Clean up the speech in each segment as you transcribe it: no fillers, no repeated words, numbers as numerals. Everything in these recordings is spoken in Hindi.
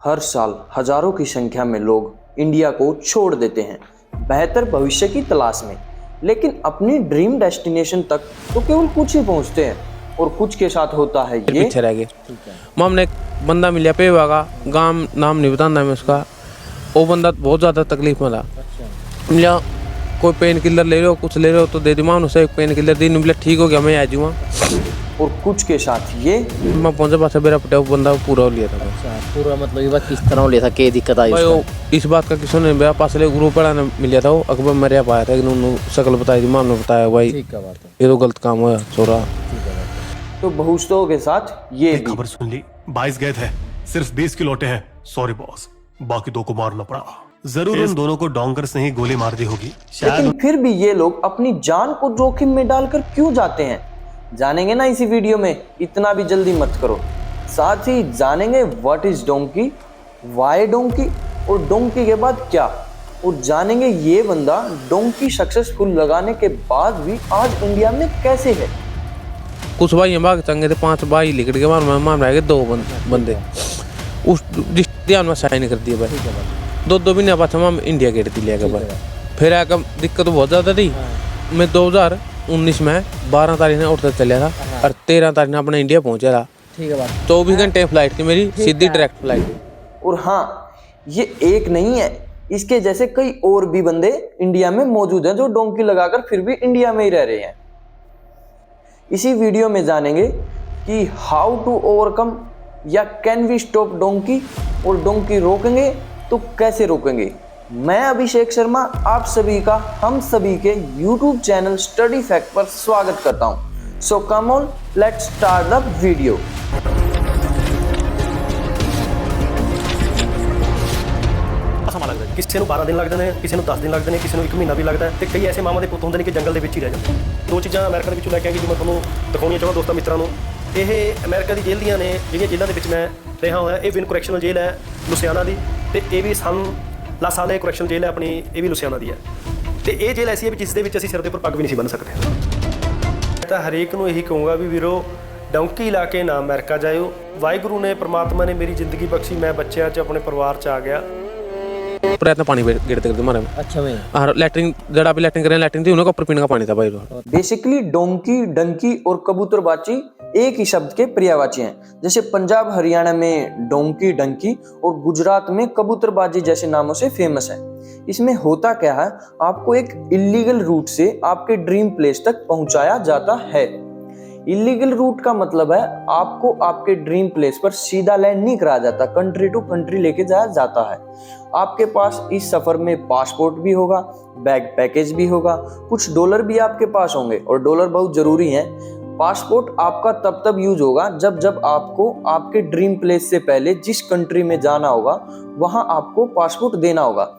हर साल हजारों की संख्या में लोग इंडिया को छोड़ देते हैं बेहतर भविष्य की तलाश में, लेकिन अपनी ड्रीम डेस्टिनेशन तक तो केवल कुछ ही पहुंचते हैं और कुछ के साथ होता है ये पीछे रह गए। हमने एक बंदा मिला पेवा का, गांव नाम नहीं बताना मैं उसका। वो बंदा बहुत ज़्यादा तकलीफ में था। मिला कोई पेन किलर ले लो, कुछ ले लो तो दे दूँ उसे। एक पेन किलर दी, मिला ठीक हो गया, मैं आ जाऊँगा। और कुछ के साथ ये मैं पहुंचा पास मेरा पटा बंदा पूरा हो लिया था। अच्छा, पूरा मतलब ये बात किस तरह हो लिया था, क्या दिक्कत आई भाई उसका? वो इस बात का किसी ने मेरा पास ले ग्रुप पढ़ा मिला था। वो अकबर मेरे पाया था, उन्होंने शकल बताई थी, माम ने बताया भाई ठीक है बात है। ये तो गलत काम हुआ छोरा। तो बहुतों के साथ ये भी खबर सुन ली, 22 गए थे, सिर्फ 20 की लौटे हैं। सॉरी बॉस, बाकी 2 को मारना पड़ा। जरूर उन दोनों को डोंगर से ही गोली मार दी होगी। लेकिन फिर भी ये लोग अपनी जान को जोखिम में डालकर क्यों जाते हैं, जानेंगे ना इसी वीडियो में। इतना भी जल्दी मत करो। साथ ही जानेंगे what is donkey, why donkey और डोंकी के बाद क्या, और जानेंगे ये बंदा डोंकी सक्सेसफुल लगाने के बाद भी आज इंडिया में कैसे है। कुछ भाई भाग चंगे थे, 5 भाई लिकट के मार रह गए 2 बंदे उस ध्यान में साइन कर दिए भाई। 2 महीने बाद हम इंडिया गेट दी लिया भाई। फिर आकर दिक्कत बहुत ज़्यादा थी। मैं 2019 में 12 तारीख ने उठकर चलिया था और 13 तारीख ने अपना इंडिया पहुंचा था। ठीक है बात। 24 घंटे फ्लाइट थी मेरी, सीधी डायरेक्ट फ्लाइट। और हाँ, ये एक नहीं है, इसके जैसे कई और भी बंदे इंडिया में मौजूद हैं जो डोंकी लगाकर फिर भी इंडिया में ही रह रहे हैं। इसी वीडियो में जानेंगे कि हाउ टू ओवरकम या कैन वी स्टॉप डोंकी, और डोंकी रोकेंगे तो कैसे रोकेंगे। मैं अभिषेक शर्मा आप सभी का हम सभी के YouTube चैनल स्टडी फैक्ट पर स्वागत करता हूं। So come on, let's start the video. ਕਿਸੇ ਨੂੰ 12 ਦਿਨ ਲੱਗਦੇ ਨੇ, ਕਿਸੇ ਨੂੰ 10 ਦਿਨ ਲੱਗਦੇ ਨੇ, ਕਿਸੇ ਨੂੰ 1 ਮਹੀਨਾ ਵੀ ਲੱਗਦਾ ਹੈ ਤੇ ਕਈ ਐਸੇ ਮਾਵਾਂ ਦੇ ਪੁੱਤ ਹੁੰਦੇ ਨੇ ਕਿ ਜੰਗਲ ਦੇ ਵਿੱਚ ਹੀ ਰਹਿ ਜਾਂਦੇ। 2 ਚੀਜ਼ਾਂ ਅਮਰੀਕਾ ਦੇ ਵਿੱਚੋਂ ਲੈ ਕੇ ਆਈ ਜੋ ਮੈਂ ਤੁਹਾਨੂੰ ਦਿਖਾਉਣੀਆਂ ਚਾਹੁੰਦਾ ਦੋਸਤਾਂ ਮਿੱਤਰਾਂ ਨੂੰ। ਇਹ ਅਮਰੀਕਾ ਦੀ ਜੇਲ੍ਹ ਦੀਆਂ ਨੇ, ਜਿਹੜੀਆਂ ਜੇਲ੍ਹਾਂ ਦੇ ਵਿੱਚ ਮੈਂ ਰਿਹਾ ਹੋਇਆ। ਇਹ ਵਿਨ ਕਰੈਕਸ਼ਨਲ ਜੇਲ੍ਹ ਹੈ ਲੁਸਿਆਨਾ ਦੀ, ਤੇ ਇਹ ਵੀ ਲਾ ਸਾਲੇ ਕਰੈਕਸ਼ਨਲ ਜੇਲ੍ਹ ਹੈ ਆਪਣੀ, ਇਹ ਵੀ ਲੁਸਿਆਨਾ ਦੀ ਹੈ। ਤੇ ਇਹ ਜੇਲ੍ਹ ਐਸੀ ਹੈ ਵੀ ਜਿਸ ਦੇ ਵਿੱਚ ਅਸੀਂ ਸਿਰ ਦੇ ਉੱਪਰ ਪੱਗ ਵੀ ਨਹੀਂ ਸੀ ਬੰਨ੍ਹ ਸਕਦੇ। ਮੈਂ ਤਾਂ ਹਰੇਕ ਨੂੰ ਇਹੀ ਕਹੂੰਗਾ ਵੀ ਵੀਰੋ, ਡੌਂਕੀ ਲਾ ਕੇ ਨਾ ਅਮਰੀਕਾ ਜਾਇਓ। ਵਾਹਿਗੁਰੂ ਨੇ, ਪ੍ਰਮਾਤਮਾ ਨੇ ਮੇਰੀ ਜ਼ਿੰਦਗੀ ਬਖਸ਼ੀ, ਮੈਂ ਬੱਚਿਆਂ 'ਚ ਆਪਣੇ ਪਰਿਵਾਰ 'ਚ ਆ ਗਿਆ। प्रयत्न पानी गिरते करते मारे में। अच्छा में और लैटरिन जड़ा भी लैटरिन करें, लैटरिन थी उन्हें ऊपर पीने का पानी था भाई। बेसिकली डोंकी, डंकी और कबूतरबाजी एक ही शब्द के पर्यायवाची हैं। जैसे पंजाब हरियाणा में डोंकी, डंकी और गुजरात में कबूतरबाजी जैसे नामों से फेमस है। इसमें होता क्या है, आपको एक इलीगल रूट से आपके ड्रीम प्लेस तक पहुंचाया जाता है। इलीगल रूट का मतलब है आपको आपके ड्रीम प्लेस पर सीधा लैंड नहीं कराया जाता, कंट्री टू कंट्री लेके जाया जाता है। आपके पास इस सफर में पासपोर्ट भी होगा, बैग पैकेज भी होगा, कुछ डॉलर भी आपके पास होंगे, और डॉलर बहुत जरूरी है। पासपोर्ट आपका तब तब यूज होगा जब जब आपको आपके ड्रीम प्लेस से पहले जिस कंट्री में जाना होगा वहां आपको पासपोर्ट देना होगा।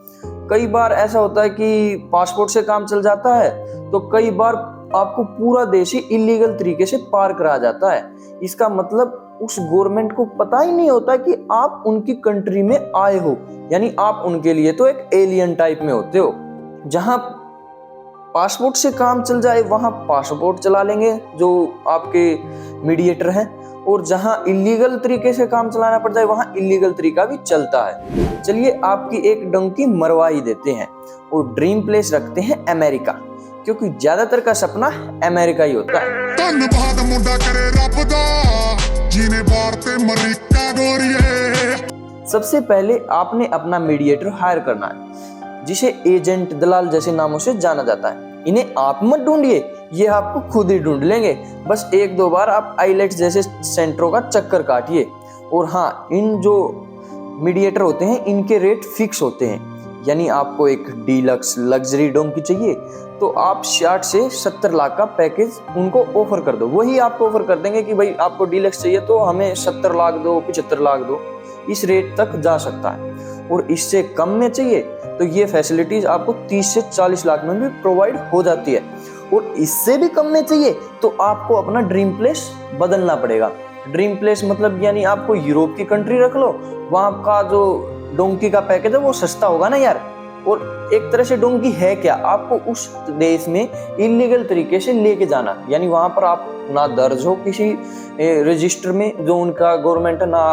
कई बार ऐसा होता है कि पासपोर्ट से काम चल जाता है, तो कई बार आपको पूरा देश ही इलीगल तरीके से पार कराया जाता है। इसका मतलब उस गवर्नमेंट को पता ही नहीं होता कि आप उनकी कंट्री में आए हो, यानी आप उनके लिए तो एक एलियन टाइप में होते हो। जहां पासपोर्ट से काम चल जाए वहां पासपोर्ट चला लेंगे जो आपके मीडिएटर हैं, और जहां इलीगल तरीके से काम चलाना पड़ जाए वहां इलीगल तरीका भी चलता है। चलिए आपकी एक डंकी मरवा ही देते हैं और ड्रीम प्लेस रखते हैं अमेरिका, क्योंकि ज्यादातर का सपना अमेरिका ही होता है। धन्यवाद मुंडा करे रब दा जीने बार ते अमेरिका गोरिए। सबसे पहले आपने अपना मीडिएटर हायर करना है, जिसे एजेंट, दलाल जैसे नामों से जाना जाता है। इन्हें आप मत ढूंढिए, ये आपको खुद ही ढूंढ लेंगे। बस 1-2 बार आप आईलेट्स जैसे सेंटरों का चक्कर काटिए। और हाँ, इन जो मीडिएटर होते हैं इनके रेट फिक्स होते हैं, यानी आपको एक डीलक्स लग्जरी डोंकी चाहिए तो आप 60 से 70 लाख का पैकेज उनको ऑफर कर दो। वही आपको ऑफर कर देंगे कि भाई आपको डीलक्स चाहिए तो हमें 70 लाख दो, 75 लाख दो, इस रेट तक जा सकता है। और इससे कम में चाहिए तो ये फैसिलिटीज आपको 30 से 40 लाख में भी प्रोवाइड हो जाती है। और इससे भी कम में चाहिए तो आपको अपना ड्रीम प्लेस बदलना पड़ेगा। ड्रीम प्लेस मतलब यानी आपको यूरोप की कंट्री रख लो, वहां का जो डोंकी का पैकेज है वो सस्ता होगा ना यार, और एक तरह से डोंकी है क्या, आपको उस देश में इलीगल तरीके से लेके जाना, यानी वहां पर आप ना दर्ज हो किसी रजिस्टर में जो उनका गवर्नमेंट ना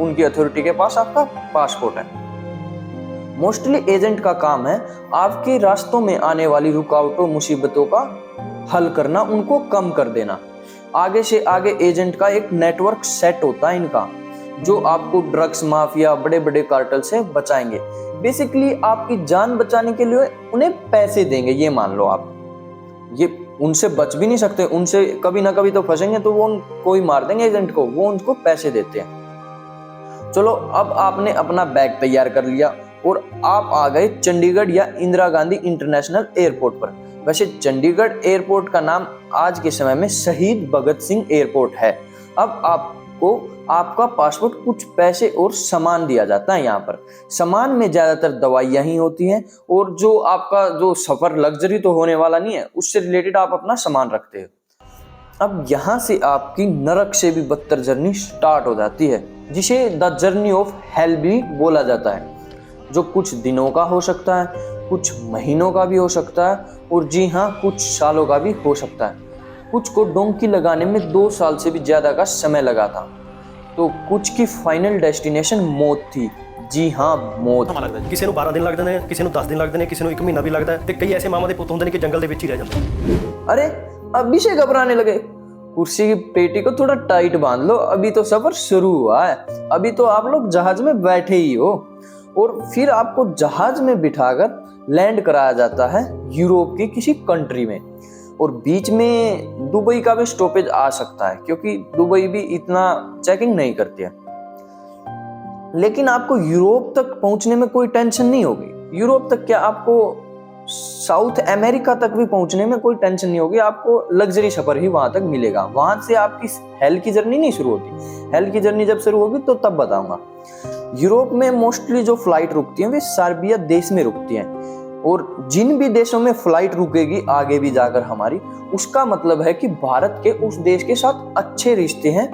उनकी अथॉरिटी के पास आपका पासपोर्ट है। मोस्टली एजेंट का काम है आपके रास्तों में आने वाली रुकावटों मुसीबतों का हल करना, उनको कम कर देना। आगे से आगे एजेंट का एक नेटवर्क सेट होता है इनका, जो आपको ड्रग्स माफिया बड़े बड़े कार्टेल से बचाएंगे। बेसिकली आपकी जान बचाने के लिए उन्हें पैसे देंगे, ये मान लो आप। ये उनसे बच भी नहीं सकते, उनसे कभी ना कभी तो फंसेंगे तो वो उनको ही मार देंगे एजेंट को, वो उनको पैसे देते हैं। चलो अब आपने अपना बैग तैयार कर लिया और आप आ गए चंडीगढ़ या इंदिरा गांधी इंटरनेशनल एयरपोर्ट पर। वैसे चंडीगढ़ एयरपोर्ट का नाम आज के समय में शहीद भगत सिंह एयरपोर्ट है। अब आपको आपका पासपोर्ट, कुछ पैसे और सामान दिया जाता है। यहाँ पर सामान में ज्यादातर दवाइयां ही होती हैं और जो आपका जो सफर लग्जरी तो होने वाला नहीं है, उससे रिलेटेड आप अपना सामान रखते हो। अब यहाँ से आपकी नरक से भी बदतर जर्नी स्टार्ट हो जाती है, जिसे द जर्नी ऑफ हेल भी बोला जाता है, जो कुछ दिनों का हो सकता है, कुछ महीनों का भी हो सकता है और जी हाँ कुछ सालों का भी हो सकता है। कुछ को डोंकी लगाने में 2 साल से भी ज्यादा का समय लगा था, तो कुछ की फाइनल डेस्टिनेशन मौत थी। जी हाँ, मौत। ਕਿਸੇ ਨੂੰ 12 ਦਿਨ ਲੱਗਦੇ ਨੇ, ਕਿਸੇ ਨੂੰ 10 ਦਿਨ ਲੱਗਦੇ ਨੇ, ਕਿਸੇ ਨੂੰ 1 ਮਹੀਨਾ ਵੀ ਲੱਗਦਾ ਹੈ ਤੇ ਕਈ ਐਸੇ ਮਾਵਾਂ ਦੇ ਪੁੱਤ ਹੁੰਦੇ ਨੇ ਕਿ ਜੰਗਲ ਦੇ ਵਿੱਚ ਹੀ ਰਹਿ ਜਾਂਦੇ ਨੇ। अरे अभी से घबराने लगे, कुर्सी की पेटी को थोड़ा टाइट बांध लो, अभी तो सफर शुरू हुआ है, अभी तो आप लोग जहाज में बैठे ही हो। और फिर आपको जहाज में बिठाकर लैंड कराया जाता है यूरोप की किसी कंट्री में, और बीच में दुबई का भी स्टॉपेज आ सकता है क्योंकि दुबई भी इतना चेकिंग नहीं करती है। लेकिन आपको यूरोप तक पहुंचने में कोई टेंशन नहीं होगी। यूरोप तक क्या, आपको साउथ अमेरिका तक भी पहुंचने में कोई टेंशन नहीं होगी, आपको लग्जरी सफर ही वहां तक मिलेगा। वहां से आपकी हेल की जर्नी नहीं शुरू होती, हेल की जर्नी जब शुरू होगी तो तब बताऊंगा। यूरोप में मोस्टली जो फ्लाइट रुकती हैं वे सर्बिया देश में रुकती हैं, और जिन भी देशों में फ्लाइट रुकेगी आगे भी जाकर हमारी, उसका मतलब है कि भारत के उस देश के साथ अच्छे रिश्ते हैं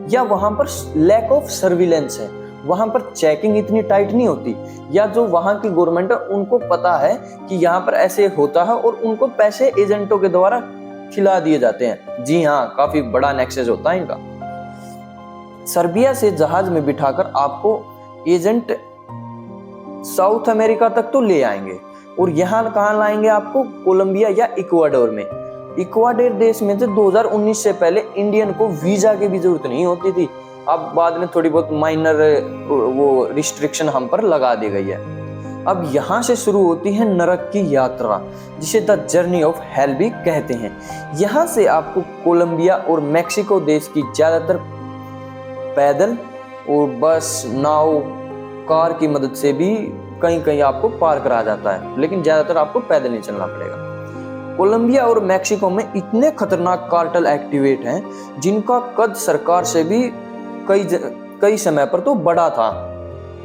या वहां पर लैक ऑफ सर्विलेंस है, वहां पर चेकिंग इतनी टाइट नहीं होती, या जो वहां की गवर्नमेंट है उनको पता है कि यहाँ पर ऐसे होता है और उनको पैसे एजेंटों के द्वारा खिला दिए जाते हैं। जी हाँ, काफी बड़ा नेक्सस होता है इनका। सर्बिया से जहाज में बिठाकर आपको एजेंट साउथ अमेरिका तक तो ले आएंगे, और यहाँ कहाँ लाएंगे आपको, कोलंबिया या इक्वाडोर में। इक्वाडोर देश में से 2019 से पहले इंडियन को वीजा की भी जरूरत नहीं होती थी, अब बाद में थोड़ी बहुत माइनर वो रिस्ट्रिक्शन हम पर लगा दी गई है। अब यहाँ से शुरू होती है नरक की यात्रा, जिसे द जर्नी ऑफ हेल भी कहते हैं। यहाँ से आपको कोलंबिया और मैक्सिको देश की ज्यादातर पैदल और बस, नाव, कार की मदद से भी कहीं कहीं आपको पार कराया जाता है, लेकिन ज्यादातर आपको पैदल नहीं चलना पड़ेगा। कोलंबिया और मैक्सिको में इतने खतरनाक कार्टेल एक्टिवेट हैं जिनका कद सरकार से भी कई समय पर तो बड़ा था,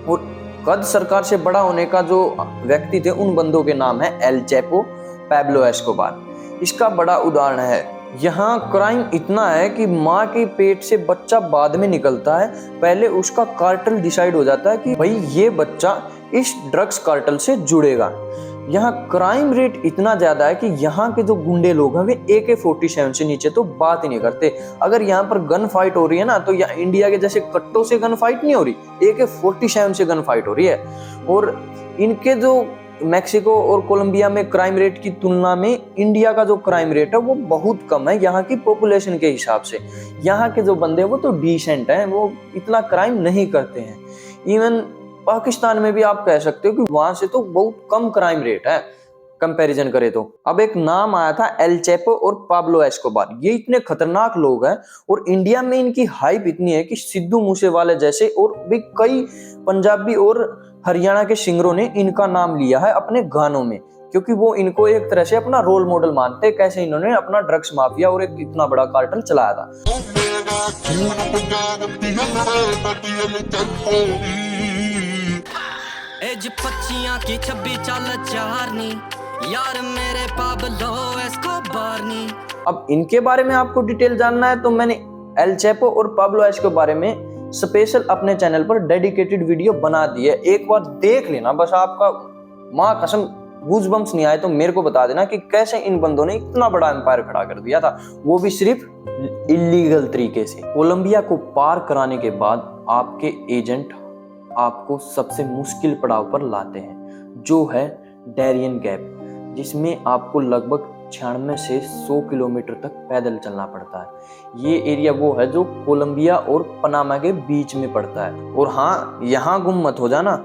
और कद सरकार से बड़ा होने का जो व्यक्ति थे उन बंदों के नाम है एल चैपो, पैब्लो एस्कोबार। इसका बड़ा उदाहरण है। यहाँ क्राइम इतना है कि माँ के पेट से बच्चा बाद में निकलता है, पहले उसका कार्टेल डिसाइड हो जाता है कि भाई ये बच्चा इस ड्रग्स कार्टेल से जुड़ेगा। यहाँ क्राइम रेट इतना ज्यादा है कि यहाँ के जो गुंडे लोग हैं वे AK-47 से नीचे तो बात ही नहीं करते। अगर यहाँ पर गन फाइट हो रही है ना, तो यहाँ इंडिया के जैसे कट्टों से गन फाइट नहीं हो रही, AK-47 से गन फाइट हो रही है। और इनके जो मैक्सिको और कोलंबिया में क्राइम रेट की तुलना में इंडिया का जो क्राइम रेट है वो बहुत कम है यहाँ की पॉपुलेशन के हिसाब से। यहाँ के जो बंदे हैं वो तो डिसेंट हैं, वो इतना क्राइम नहीं करते हैं। इवन पाकिस्तान में भी आप कह सकते हो कि वहां से तो बहुत कम क्राइम रेट है कंपैरिजन करें तो। अब एक नाम आया था एल चैपो और पाब्लो एस्कोबार, ये इतने खतरनाक लोग हैं और इंडिया में इनकी हाइप इतनी है कि सिद्धू मूसेवाले जैसे और भी कई पंजाबी और हरियाणा के सिंगरों ने इनका नाम लिया है अपने गानों में, क्योंकि वो इनको एक तरह से अपना रोल मॉडल मानते हैं, कैसे इन्होंने अपना ड्रग्स माफिया और एक इतना बड़ा कार्टेल चलाया था। एज 25 की 26 चाल चारनी यार मेरे पाब्लो एस्कोबार नी। अब इनके बारे में आपको डिटेल जानना है तो मैंने एल चैपो और पाब्लो एस्कोबार बारे में स्पेशल अपने चैनल पर डेडिकेटेड वीडियो बना दी है, एक बार देख लेना, बस आपका माँ कसम गूज़बम्प्स नहीं आए तो मेरे को बता देना कि कैसे इन बंदों ने इतना बड़ा एम्पायर खड़ा कर दिया था, वो भी सिर्फ इलीगल तरीके से। कोलंबिया को पार कराने के बाद आपके एजेंट आपको सबसे मुश्किल पड़ाव पर लाते हैं, जो है डैरियन गैप, जिसमें आपको लगभग 96 से 100 किलोमीटर तक पैदल चलना पड़ता है। ये एरिया वो है जो कोलंबिया और पनामा के बीच में पड़ता है। और हाँ, यहाँ गुम मत हो जाना,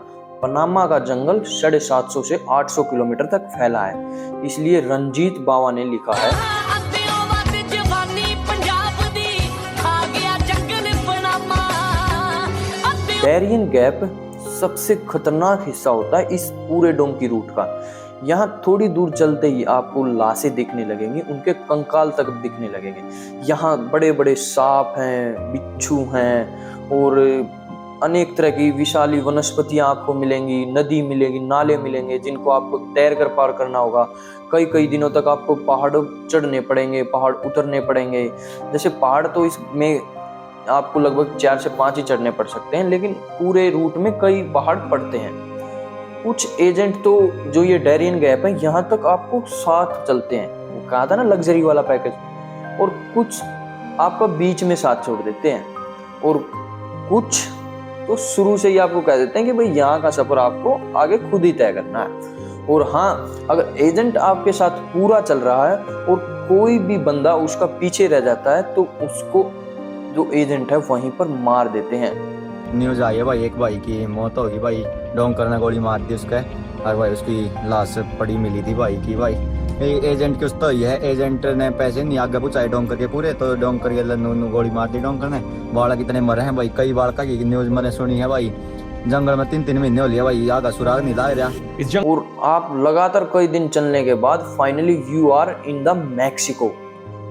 पनामा का जंगल 750 से 800 किलोमीटर तक फैला है। इसलिए रंजीत बावा ने लिखा है, डैरियन गैप सबसे खतरनाक हिस्सा होता है इस पूरे डोंकी रूट का। यहाँ थोड़ी दूर चलते ही आपको लाशें दिखने लगेंगी, उनके कंकाल तक दिखने लगेंगे। यहाँ बड़े बड़े सांप हैं, बिच्छू हैं और अनेक तरह की विशाली वनस्पतियाँ आपको मिलेंगी, नदी मिलेगी, नाले मिलेंगे जिनको आपको तैर कर पार करना होगा। कई कई दिनों तक आपको पहाड़ चढ़ने पड़ेंगे, पहाड़ उतरने पड़ेंगे। जैसे पहाड़ तो इसमें आपको लगभग 4 से 5 ही चढ़ने पड़ सकते हैं, लेकिन पूरे रूट में कई पहाड़ पड़ते हैं। कुछ एजेंट तो जो ये डैरियन गैप है यहाँ तक आपको साथ चलते हैं, वो कहा था ना लग्जरी वाला पैकेज, और कुछ आपका बीच में साथ छोड़ देते हैं, और कुछ तो शुरू से ही आपको कह देते हैं कि भाई यहाँ का सफर आपको आगे खुद ही तय करना है। और हाँ, अगर एजेंट आपके साथ पूरा चल रहा है और कोई भी बंदा उसका पीछे रह जाता है तो उसको जो एजेंट है वहीं पर मार देते हैं। न्यूज़ आई है भाई, एक भाई की मौत होगी भाई, डोंकर ने गोली मार दी उसके, और भाई उसकी लाश पड़ी मिली थी भाई की। भाई एजेंट की तो ही है, एजेंट ने पैसे नहीं आगे पूछाए डोंकर के पूरे, तो डोंकर के गोली मार दी डोंकर ने। बालक कितने मरे हैं भाई, कई बालका की न्यूज़ मैंने सुनी है भाई। जंगल में 3-3 महीने हो लिया भाई, आगा सुराग नहीं ला रहा। और आप लगातार कई दिन चलने के बाद finally you are in the Mexico.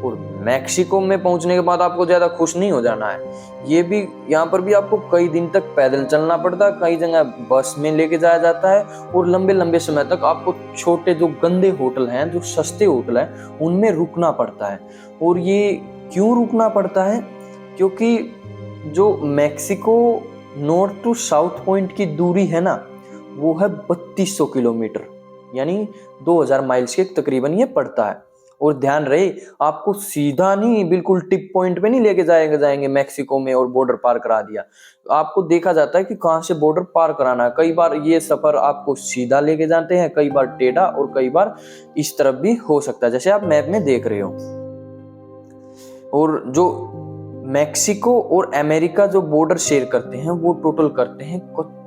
और मैक्सिको में पहुंचने के बाद आपको ज्यादा खुश नहीं हो जाना है, ये भी यहाँ पर भी आपको कई दिन तक पैदल चलना पड़ता है, कई जगह बस में लेके जाया जाता है, और लंबे लंबे समय तक आपको छोटे जो गंदे होटल हैं, जो सस्ते होटल हैं, उनमें रुकना पड़ता है। और ये क्यों रुकना पड़ता है? क्योंकि जो Mexico north to south point की दूरी है ना, वो है 3200 किलोमीटर, यानी 2000 माइल्स के तकरीबन ये पड़ता है। और ध्यान रहे, आपको सीधा नहीं बिल्कुल टिप पॉइंट पे नहीं लेके जाएंगे मैक्सिको में और बॉर्डर पार करा दिया। आपको देखा जाता है कि कहाँ से बॉर्डर पार कराना है। कई बार ये सफर आपको सीधा लेके जाते हैं, कई बार टेढ़ा, और कई बार इस तरफ भी हो सकता है, जैसे आप मैप में देख रहे हो। और जो मैक्सिको और अमेरिका जो बॉर्डर शेयर करते हैं वो टोटल करते हैं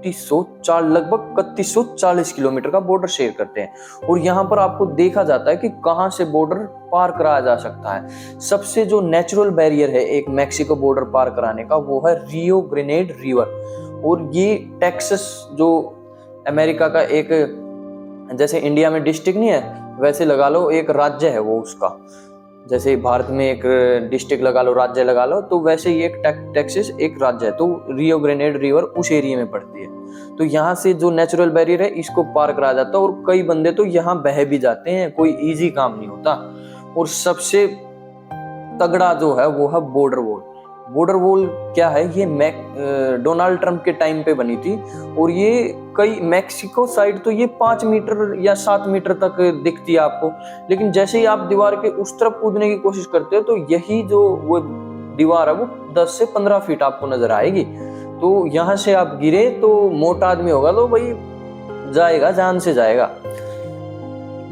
3140 किलोमीटर का बॉर्डर शेयर करते हैं। और यहाँ पर आपको देखा जाता है कि कहाँ से बॉर्डर पार कराया जा सकता है। सबसे जो नेचुरल बैरियर है एक मैक्सिको बॉर्डर पार कराने का, वो है रियो ग्रेनेड रिवर। और ये टेक्सास जो अमेरिका का एक, जैसे इंडिया में डिस्ट्रिक्ट नहीं है, वैसे लगा लो एक राज्य है वो उसका। जैसे भारत में एक डिस्ट्रिक्ट लगा लो, राज्य लगा लो, तो वैसे ही एक टेक्सास एक राज्य है, तो रियो ग्रेनेड रिवर उस एरिया में पड़ती है। तो यहाँ से जो नेचुरल बैरियर है इसको पार कराया जाता है, और कई बंदे तो यहाँ बह भी जाते हैं, कोई इजी काम नहीं होता। और सबसे तगड़ा जो है वो है बॉर्डर वॉल। बॉर्डर वॉल क्या है? ये डोनाल्ड ट्रंप के टाइम पे बनी थी, और ये कई मैक्सिको साइड तो ये 5 मीटर या 7 मीटर तक दिखती है आपको, लेकिन जैसे ही आप दीवार के उस तरफ कूदने की कोशिश करते हो तो यही जो वो दीवार है वो 10 से 15 फीट आपको नजर आएगी। तो यहाँ से आप गिरे तो मोटा आदमी होगा तो भाई जाएगा, जान से जाएगा।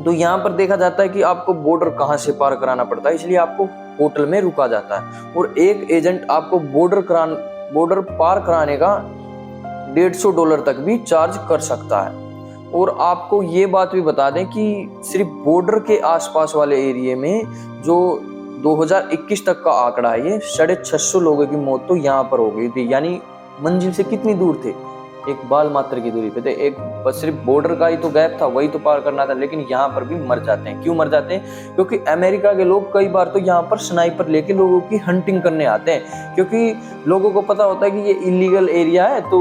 तो यहाँ पर देखा जाता है कि आपको बॉर्डर कहाँ से पार कराना पड़ता है, इसलिए आपको होटल में रुका जाता है। और एक एजेंट आपको बॉर्डर पार कराने का $150 तक भी चार्ज कर सकता है। और आपको ये बात भी बता दें कि सिर्फ बॉर्डर के आसपास वाले एरिया में जो 2021 तक का आंकड़ा है, ये 650 लोगों की मौत तो यहाँ पर हो गई थी। यानी मंजिल से कितनी दूर थे? एक बाल मात्र की दूरी पे थे। एक बस सिर्फ बॉर्डर का ही तो गैप था, वही तो पार करना था, लेकिन यहाँ पर भी मर जाते हैं। क्यों मर जाते हैं? क्योंकि अमेरिका के लोग कई बार तो यहाँ पर स्नाइपर लेके लोगों की हंटिंग करने आते हैं, क्योंकि लोगों को पता होता है कि ये इलीगल एरिया है। तो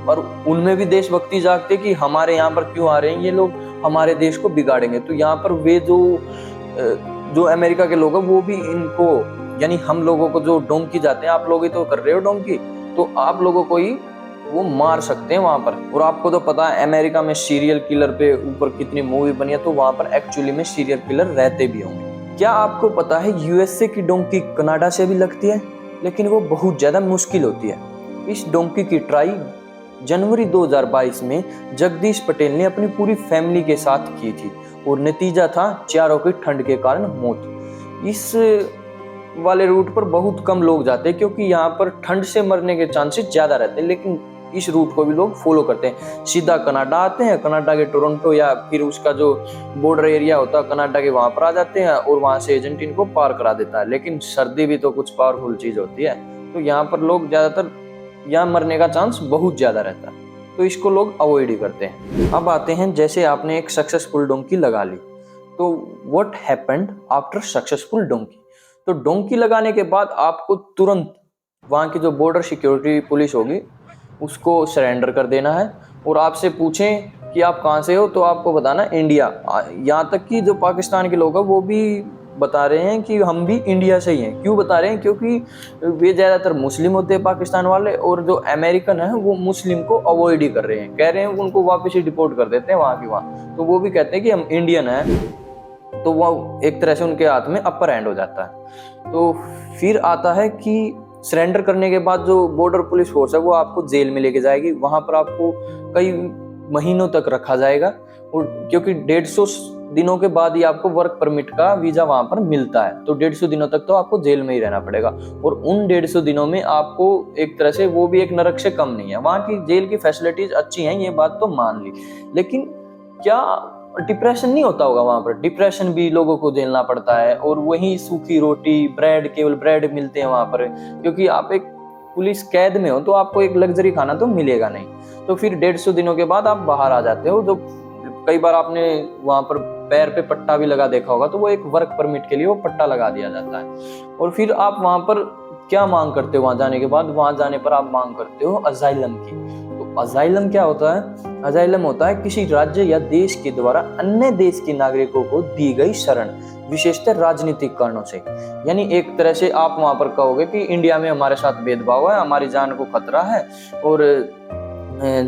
और उनमें भी देशभक्ति जागती है कि हमारे यहाँ पर क्यों आ रहे हैं ये लोग, हमारे देश को बिगाड़ेंगे। तो यहाँ पर वे जो अमेरिका के लोग हैं वो भी इनको, यानी हम लोगों को जो डोंकी जाते हैं, आप लोग ही तो कर रहे हो डोंकी, तो आप लोगों को ही वो मार सकते हैं वहां पर। और आपको तो पता है अमेरिका में सीरियल किलर पे ऊपर कितनी मूवी बनी है, तो वहां पर एक्चुअली में सीरियल किलर रहते भी होंगे। क्या आपको पता है यूएसए की डोंकी कनाडा से भी लगती है, लेकिन वो बहुत ज्यादा मुश्किल होती है। इस डोंकी की ट्राई जनवरी 2022 में जगदीश पटेल ने अपनी पूरी फैमिली के साथ की थी और नतीजा था चारों की ठंड के कारण मौत। इस वाले रूट पर बहुत कम लोग जाते हैं क्योंकि यहाँ पर ठंड से मरने के चांसेस ज्यादा रहते हैं, लेकिन इस रूट को भी लोग फॉलो करते हैं। सीधा कनाडा आते हैं, कनाडा के टोरंटो या फिर उसका जो बॉर्डर एरिया होता है कनाडा के, वहां पर आ जाते हैं और वहां से एजेंट इनको पार करा देता है। लेकिन सर्दी भी तो कुछ पावरफुल चीज होती है, तो यहाँ पर लोग ज्यादातर यहाँ मरने का चांस बहुत ज्यादा रहता है, तो इसको लोग अवॉइड ही करते हैं। अब आते हैं, जैसे आपने एक सक्सेसफुल डोंकी लगा ली, तो what happened after successful donkey. तो डोंकी लगाने के बाद आपको तुरंत वहाँ की जो बॉर्डर सिक्योरिटी पुलिस होगी उसको सरेंडर कर देना है। और आपसे पूछें कि आप कहाँ से हो, तो आपको बताना इंडिया। यहाँ तक कि जो पाकिस्तान के लोग हैं वो भी बता रहे हैं कि हम भी इंडिया से ही हैं। क्यों बता रहे हैं? क्योंकि वे ज़्यादातर मुस्लिम होते हैं पाकिस्तान वाले, और जो अमेरिकन है वो मुस्लिम को अवॉइड ही कर रहे हैं, कह रहे हैं उनको वापस ही डिपोर्ट कर देते हैं वहाँ की वहाँ। तो वो भी कहते हैं कि हम इंडियन हैं, तो वो एक तरह से उनके हाथ में अपर हैंड हो जाता है। तो फिर आता है कि सरेंडर करने के बाद जो बॉर्डर पुलिस फोर्स है वो आपको जेल में लेके जाएगी, वहाँ पर आपको कई महीनों तक रखा जाएगा। और क्योंकि 150 दिनों के बाद ही आपको वर्क परमिट का वीजा वहां पर मिलता है, तो 150 दिनों तक तो आपको जेल में ही रहना पड़ेगा। और उन 150 दिनों में आपको एक तरह से वो भी एक नरक से कम नहीं है। वहां की जेल की फैसिलिटीज अच्छी हैं, ये बात तो मान ली, लेकिन क्या डिप्रेशन नहीं होता होगा वहां पर? डिप्रेशन भी लोगों को झेलना पड़ता है। और वही सूखी रोटी, ब्रेड, केवल ब्रेड मिलते हैं वहां पर, क्योंकि आप एक पुलिस कैद में हो तो आपको एक लग्जरी खाना तो मिलेगा नहीं। तो फिर 150 दिनों के बाद आप बाहर आ जाते हो। तो कई बार आपने वहां पर पैर पे पट्टा भी लगा देखा होगा, तो वो एक वर्क परमिट के लिए वो पट्टा लगा दिया जाता है। और फिर आप वहां पर क्या मांग करते हो? वहां जाने के बाद, वहां जाने पर आप मांग करते हो अजाइलम की। तो अजाइलम क्या होता है? अजाइलम होता है किसी राज्य या देश के द्वारा अन्य देश के नागरिकों को दी गई शरण, विशेषतः राजनीतिक कारणों से। यानी एक तरह से आप वहां पर कहोगे कि इंडिया में हमारे साथ भेदभाव है, हमारी जान को खतरा है, और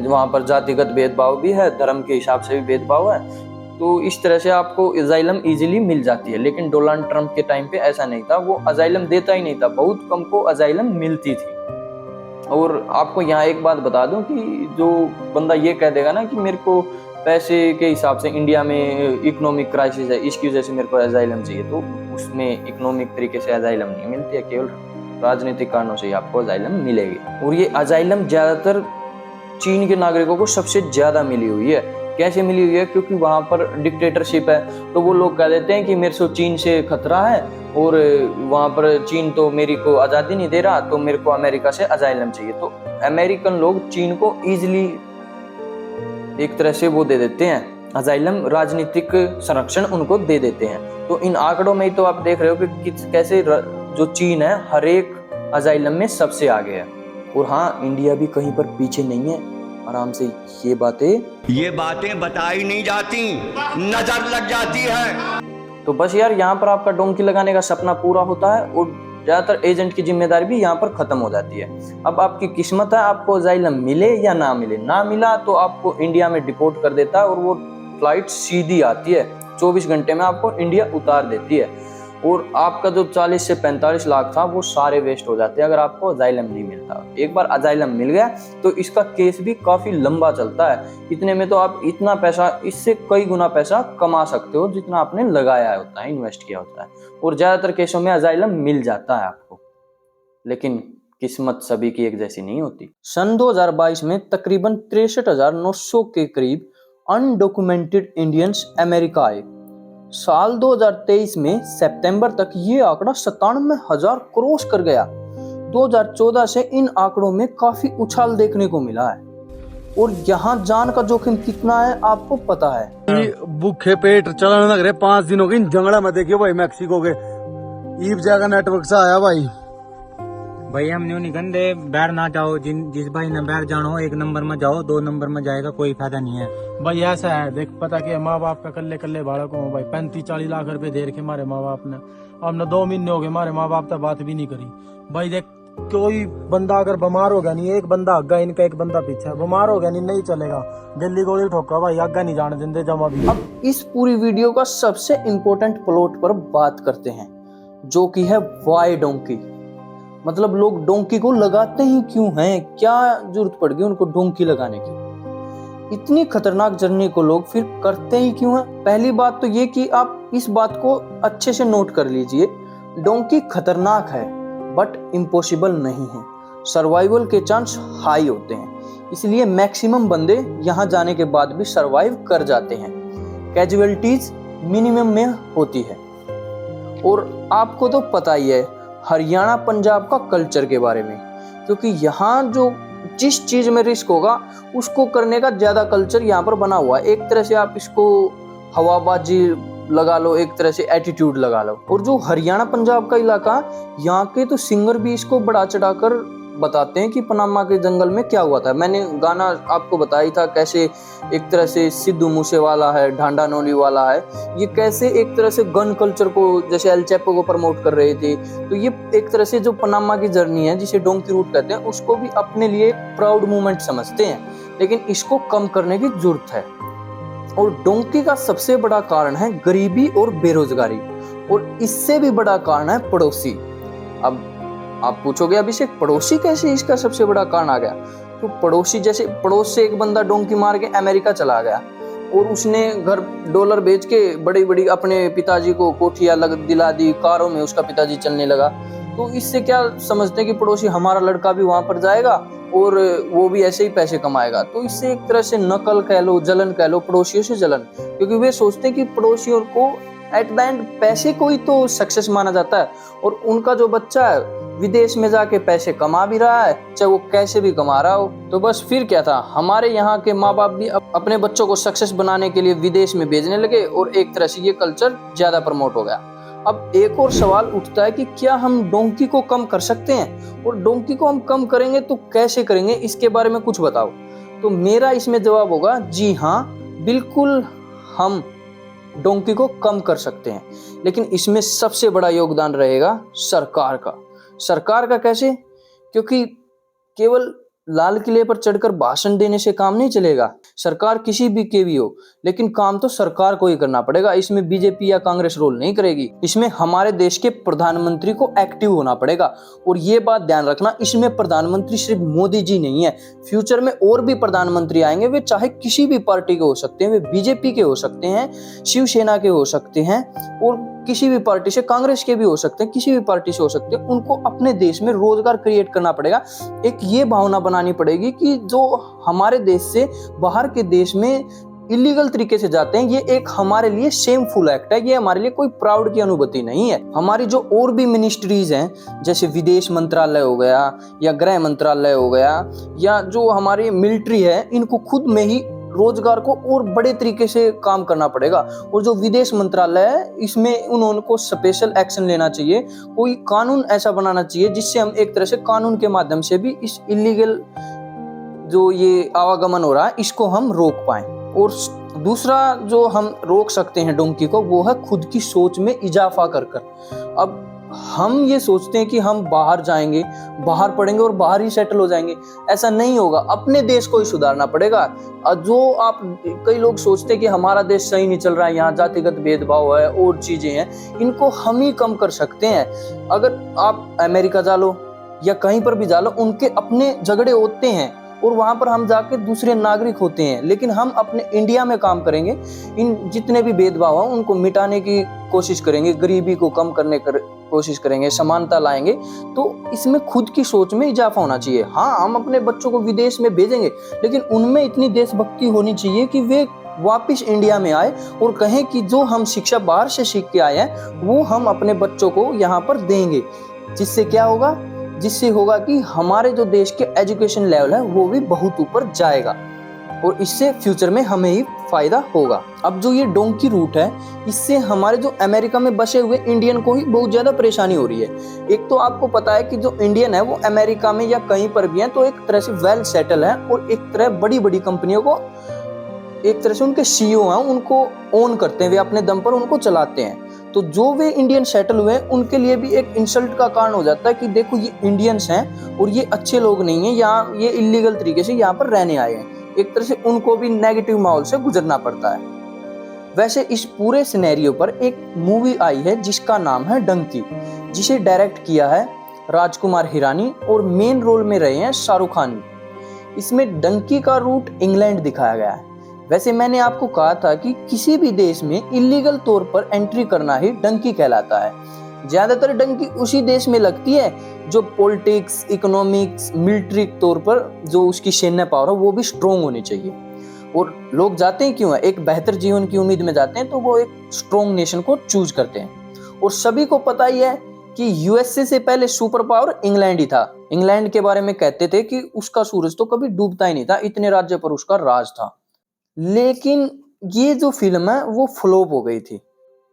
वहां पर जातिगत भेदभाव भी है, धर्म के हिसाब से भी भेदभाव है, तो इस तरह से आपको अजाइलम इजीली मिल जाती है। लेकिन डोनाल्ड ट्रंप के टाइम पे ऐसा नहीं था, वो अजाइलम देता ही नहीं था, बहुत कम को अजाइलम मिलती थी। और आपको यहाँ एक बात बता दूं कि जो बंदा ये कह देगा ना कि मेरे को पैसे के हिसाब से इंडिया में इकोनॉमिक क्राइसिस है, इसकी वजह से मेरे को अजाइलम चाहिए, तो उसमें इकोनॉमिक तरीके से अजाइलम नहीं मिलती है, केवल राजनीतिक कारणों से ही आपको अजाइलम मिलेगी। और ये अजाइलम ज्यादातर चीन के नागरिकों को सबसे ज्यादा मिली हुई है। कैसे मिली हुई है? क्योंकि वहां पर डिक्टेटरशिप है, तो वो लोग कह देते हैं कि मेरे से चीन से खतरा है और वहां पर चीन तो मेरी को आजादी नहीं दे रहा, तो मेरे को अमेरिका से अजाइलम चाहिए। तो अमेरिकन लोग चीन को इजीली एक तरह से वो दे देते हैं अजाइलम, राजनीतिक संरक्षण उनको दे देते हैं। तो इन आंकड़ों में ही तो आप देख रहे हो कि कैसे जो चीन है हर एक अजाइलम में सबसे आगे है। और हाँ, इंडिया भी कहीं पर पीछे नहीं है, आराम से ये बातें बताई नहीं जाती, नजर लग जाती है। तो बस यार, यहाँ पर आपका डोंकी लगाने का सपना पूरा होता है और ज्यादातर एजेंट की जिम्मेदारी भी यहाँ पर खत्म हो जाती है। अब आपकी किस्मत है, आपको अजाइलम मिले या ना मिले। ना मिला तो आपको इंडिया में डिपोर्ट कर देता है और वो फ्लाइट सीधी आती है, 24 घंटे में आपको इंडिया उतार देती है। और आपका जो 40 से 45 लाख था वो सारे वेस्ट हो जाते हैं अगर आपको अजाइलम नहीं मिलता। एक बार अजाइलम मिल गया तो इसका केस भी काफी लंबा चलता है। इतने में तो आप इतना पैसा, इससे कई गुना पैसा कमा सकते हो जितना आपने लगाया होता है, इन्वेस्ट किया होता है। और ज्यादातर केसों में अजाइलम मिल जाता है आपको, लेकिन किस्मत सभी की एक जैसी नहीं होती। सन 2022 में तकरीबन 63,900 के करीब अनडॉक्यूमेंटेड इंडियंस अमेरिका आए। साल 2023 में सितंबर तक ये आंकड़ा 97,000 क्रॉस कर गया। 2014 से इन आंकड़ों में काफी उछाल देखने को मिला है। और यहाँ जान का जोखिम कितना है आपको पता है? भूखे पेट चलाने लग रहे 5 दिनों की जंगला में देखिए भाई, मैक्सिको के ईब जगह नेटवर्क से आया भाई हम न्यू निकल दे बैर ना जाओ, जिस भाई ने बैर जानो 1 नंबर में जाओ, 2 नंबर में जाएगा कोई फायदा नहीं है भाई। ऐसा है देख, पता कि माँ बाप का कल्ले बालक हो भाई, 35-40 लाख रुपए दे रखे हमारे माँ बाप ने। हमने 2 महीने हो गए हमारे माँ बाप तो बात भी नहीं करी भाई। देख कोई बंदा अगर बीमार हो गया नहीं, एक बंदा आगा इनका एक बंदा पीछे है, बीमार हो गया नहीं चलेगा, गली गोली ठोका भाई, आगा नहीं जाने देंगे जमा भी। अब इस पूरी वीडियो का सबसे इम्पोर्टेंट प्लॉट पर बात करते हैं, जो कि है वाई डोंकी। मतलब लोग डोंकी को लगाते ही क्यों हैं, क्या जरूरत पड़ गई उनको डोंकी लगाने की, इतनी खतरनाक जर्नी को लोग फिर करते ही क्यों हैं। पहली बात तो ये कि आप इस बात को अच्छे से नोट कर लीजिए, डोंकी खतरनाक है बट इम्पॉसिबल नहीं है। सर्वाइवल के चांस हाई होते हैं, इसलिए मैक्सिमम बंदे यहाँ जाने के बाद भी सर्वाइव कर जाते हैं। कैजुअलिटीज मिनिमम में होती है। और आपको तो पता ही है हरियाणा पंजाब का कल्चर के बारे में, क्योंकि यहाँ जो जिस चीज में रिस्क होगा उसको करने का ज्यादा कल्चर यहाँ पर बना हुआ है। एक तरह से आप इसको हवाबाजी लगा लो, एक तरह से एटीट्यूड लगा लो। और जो हरियाणा पंजाब का इलाका, यहाँ के तो सिंगर भी इसको बढ़ा चढ़ाकर बताते हैं कि पनामा के जंगल में क्या हुआ था। मैंने गाना आपको बताया था कैसे एक तरह से सिद्धू मूसेवाला है, ढांडा नोली वाला है, ये कैसे एक तरह से गन कल्चर को जैसे एल चैपो को प्रमोट कर रहे थे। तो ये एक तरह से जो पनामा की जर्नी है जिसे डोंकी रूट कहते हैं, उसको भी अपने लिए प्राउड मूवमेंट समझते हैं, लेकिन इसको कम करने की जरूरत है। और डोंकी का सबसे बड़ा कारण है गरीबी और बेरोजगारी, और इससे भी बड़ा कारण है पड़ोसी। अब आप पूछोगे अभिषेक पड़ोसी कैसे इसका सबसे बड़ा कारण आ गया? तो पड़ोसी, जैसे पड़ोस से एक बंदा डोंकी मार के अमेरिका चला गया और उसने घर डॉलर बेच के बड़ी बड़ी अपने पिताजी को कोठियां दिला दी, कारों में उसका पिताजी चलने लगा। तो इससे क्या समझते हैं कि पड़ोसी हमारा लड़का भी वहां पर जाएगा और वो भी ऐसे ही पैसे कमाएगा। तो इससे एक तरह से नकल कह लो, जलन कह लो, पड़ोसियों से जलन, क्योंकि वे सोचते हैं कि पड़ोसियों को एट द एंड पैसे को ही तो सक्सेस माना जाता है, और उनका जो बच्चा है विदेश में जाके पैसे कमा भी रहा है, चाहे वो कैसे भी कमा रहा हो। तो बस फिर क्या था, हमारे यहाँ के माँ बाप भी अपने बच्चों को सक्सेस बनाने के लिए विदेश में भेजने लगे और एक तरह से ये कल्चर ज्यादा प्रमोट हो गया। अब एक और सवाल उठता है कि क्या हम डोंकी को कम कर सकते हैं, और डोंकी को हम कम करेंगे तो कैसे करेंगे, इसके बारे में कुछ बताओ। तो मेरा इसमें जवाब होगा जी हाँ, बिल्कुल हम डोंकी को कम कर सकते हैं, लेकिन इसमें सबसे बड़ा योगदान रहेगा सरकार का। सरकार का कैसे? क्योंकि केवल लाल किले पर चढ़कर भाषण देने से काम नहीं चलेगा। सरकार किसी भी के भी हो, लेकिन काम तो सरकार को ही करना पड़ेगा। इसमें बीजेपी या कांग्रेस रोल नहीं करेगी। इसमें हमारे देश के प्रधानमंत्री को एक्टिव होना पड़ेगा। और ये बात ध्यान रखना, इसमें प्रधानमंत्री सिर्फ मोदी जी नहीं है, फ्यूचर में और भी प्रधानमंत्री आएंगे। वे चाहे किसी भी पार्टी के हो सकते हैं, वे बीजेपी के हो सकते हैं, शिवसेना के हो सकते हैं, और किसी भी पार्टी से, कांग्रेस के भी हो सकते हैं, किसी भी पार्टी से हो सकते हैं। उनको अपने देश में रोजगार क्रिएट करना पड़ेगा। एक ये भावना बनानी पड़ेगी कि जो हमारे देश से बाहर के देश में इलीगल तरीके से जाते हैं, ये एक हमारे लिए शेमफुल एक्ट है, ये हमारे लिए कोई प्राउड की अनुभूति नहीं है। हमारी जो और भी मिनिस्ट्रीज हैं, जैसे विदेश मंत्रालय हो गया या गृह मंत्रालय हो गया, या जो हमारी मिलिट्री है, इनको खुद में ही रोजगार को और बड़े तरीके से काम करना पड़ेगा। और जो विदेश मंत्रालय है, इसमें उनको स्पेशल एक्शन लेना चाहिए। कोई कानून ऐसा बनाना चाहिए जिससे हम एक तरह से कानून के माध्यम से भी इस इलीगल जो ये आवागमन हो रहा है, इसको हम रोक पाएं। और दूसरा जो हम रोक सकते हैं डोंकी को, वो है खुद की सोच में इजाफा कर कर। अब हम ये सोचते हैं कि हम बाहर जाएंगे, बाहर पढ़ेंगे और बाहर ही सेटल हो जाएंगे। ऐसा नहीं होगा, अपने देश को ही सुधारना पड़ेगा। जो आप कई लोग सोचते हैं कि हमारा देश सही नहीं चल रहा है, यहाँ जातिगत भेदभाव है और चीजें हैं, इनको हम ही कम कर सकते हैं। अगर आप अमेरिका जा लो या कहीं पर भी जा लो, उनके अपने झगड़े होते हैं और वहां पर हम जाके दूसरे नागरिक होते हैं, लेकिन हम अपने इंडिया में काम करेंगे, इन जितने भी भेदभाव हैं उनको मिटाने की कोशिश करेंगे, गरीबी को कम करने की कोशिश करेंगे, समानता लाएंगे। तो इसमें खुद की सोच में इजाफा होना चाहिए। हाँ, हम अपने बच्चों को विदेश में भेजेंगे, लेकिन उनमें इतनी देशभक्ति होनी चाहिए कि वे वापिस इंडिया में आए और कहें कि जो हम शिक्षा बाहर से सीख के आए हैं, वो हम अपने बच्चों को यहाँ पर देंगे। जिससे क्या होगा? जिससे होगा कि हमारे जो देश के एजुकेशन लेवल है वो भी बहुत ऊपर जाएगा, और इससे फ्यूचर में हमें ही फायदा होगा। अब जो ये डोंकी रूट है, इससे हमारे जो अमेरिका में बसे हुए इंडियन को ही बहुत ज्यादा परेशानी हो रही है। एक तो आपको पता है कि जो इंडियन है वो अमेरिका में या कहीं पर भी है तो एक तरह से वेल सेटल है, और एक तरह बड़ी बड़ी कंपनियों को एक तरह से उनके सीईओ हैं, उनको ओन करते हैं, वे अपने दम पर उनको चलाते हैं। तो जो वे इंडियन सेटल हुए हैं उनके लिए भी एक इंसल्ट का कारण हो जाता है कि देखो ये इंडियंस हैं और ये अच्छे लोग नहीं हैं, यहाँ ये इलीगल तरीके से यहाँ पर रहने आए हैं। एक तरह से उनको भी नेगेटिव माहौल से गुजरना पड़ता है। वैसे इस पूरे सिनेरियो पर एक मूवी आई है जिसका नाम है डंकी, जिसे डायरेक्ट किया है राजकुमार हिरानी और मेन रोल में रहे हैं शाहरुख खान। इसमें डंकी का रूट इंग्लैंड दिखाया गया है। वैसे मैंने आपको कहा था कि किसी भी देश में इलीगल तौर पर एंट्री करना ही डंकी कहलाता है। ज्यादातर डंकी उसी देश में लगती है जो पॉलिटिक्स, इकोनॉमिक्स, मिलिट्री तौर पर जो उसकी सैन्य पावर है वो भी स्ट्रोंग होनी चाहिए। और लोग जाते हैं क्यों है, एक बेहतर जीवन की उम्मीद में जाते हैं, तो वो एक स्ट्रोंग नेशन को चूज करते हैं। और सभी को पता ही है कि यूएसए से पहले सुपर पावर इंग्लैंड ही था। इंग्लैंड के बारे में कहते थे कि उसका सूरज तो कभी डूबता ही नहीं था, इतने राज्य पर उसका राज था। लेकिन ये जो फिल्म है वो फ्लॉप हो गई थी।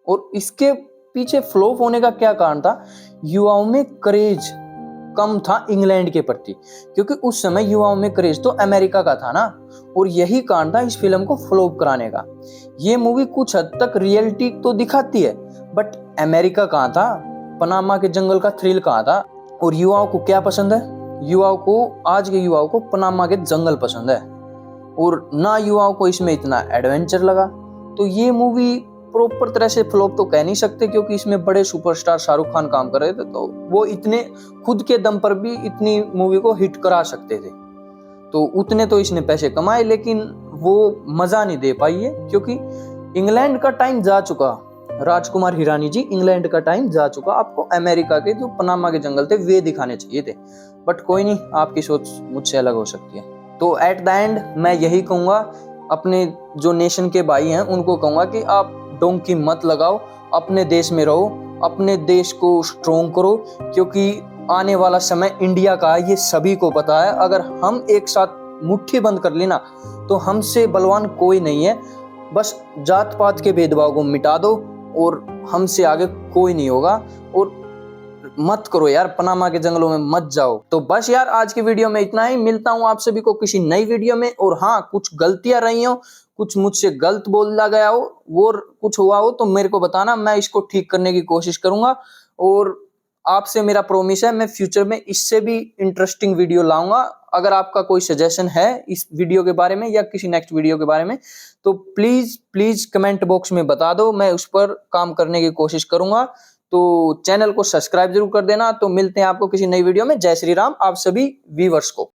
और इसके पीछे फ्लॉप होने का क्या कारण था? युवाओं में क्रेज कम था इंग्लैंड के प्रति, क्योंकि उस समय युवाओं में क्रेज तो अमेरिका का था ना। और यही कारण था इस फिल्म को फ्लॉप कराने का। ये मूवी कुछ हद तक रियलिटी तो दिखाती है, बट अमेरिका कहाँ था, पनामा के जंगल का थ्रिल कहाँ था। और युवाओं को क्या पसंद है? युवाओं को, आज के युवाओं को पनामा के जंगल पसंद है, और ना युवाओं को इसमें इतना एडवेंचर लगा। तो ये मूवी प्रॉपर तरह से फ्लॉप तो कह नहीं सकते, क्योंकि इसमें बड़े सुपरस्टार शाहरुख खान काम कर रहे थे, तो वो इतने खुद के दम पर भी इतनी मूवी को हिट करा सकते थे। तो उतने तो इसने पैसे कमाए, लेकिन वो मजा नहीं दे पाई है, क्योंकि इंग्लैंड का टाइम जा चुका। राजकुमार हिरानी जी, इंग्लैंड का टाइम जा चुका। आपको अमेरिका के जो पनामा के जंगल थे वे दिखाने चाहिए थे। बट कोई नहीं, आपकी सोच मुझसे अलग हो सकती है। तो एट द एंड मैं यही कहूँगा, अपने जो नेशन के भाई हैं उनको कहूँगा कि आप डोंकी मत लगाओ, अपने देश में रहो, अपने देश को स्ट्रोंग करो, क्योंकि आने वाला समय इंडिया का है, ये सभी को पता है। अगर हम एक साथ मुट्ठी बंद कर लेना तो हमसे बलवान कोई नहीं है। बस जात पात के भेदभाव को मिटा दो और हमसे आगे कोई नहीं होगा। और मत करो यार, पनामा के जंगलों में मत जाओ। तो बस यार, आज की वीडियो में इतना ही। मिलता हूँ आप सभी को किसी नई वीडियो में। और हाँ, कुछ गलतियां रही हो, कुछ मुझसे गलत बोला गया हो, वो कुछ हुआ हो तो मेरे को बताना, मैं इसको ठीक करने की कोशिश करूंगा। और आपसे मेरा प्रॉमिस है, मैं फ्यूचर में इससे भी इंटरेस्टिंग वीडियो लाऊंगा। अगर आपका कोई सजेशन है इस वीडियो के बारे में या किसी नेक्स्ट वीडियो के बारे में, तो प्लीज कमेंट बॉक्स में बता दो, मैं उस पर काम करने की कोशिश करूंगा। तो चैनल को सब्सक्राइब जरूर कर देना। तो मिलते हैं आपको किसी नई वीडियो में। जय श्री राम आप सभी व्यूअर्स को।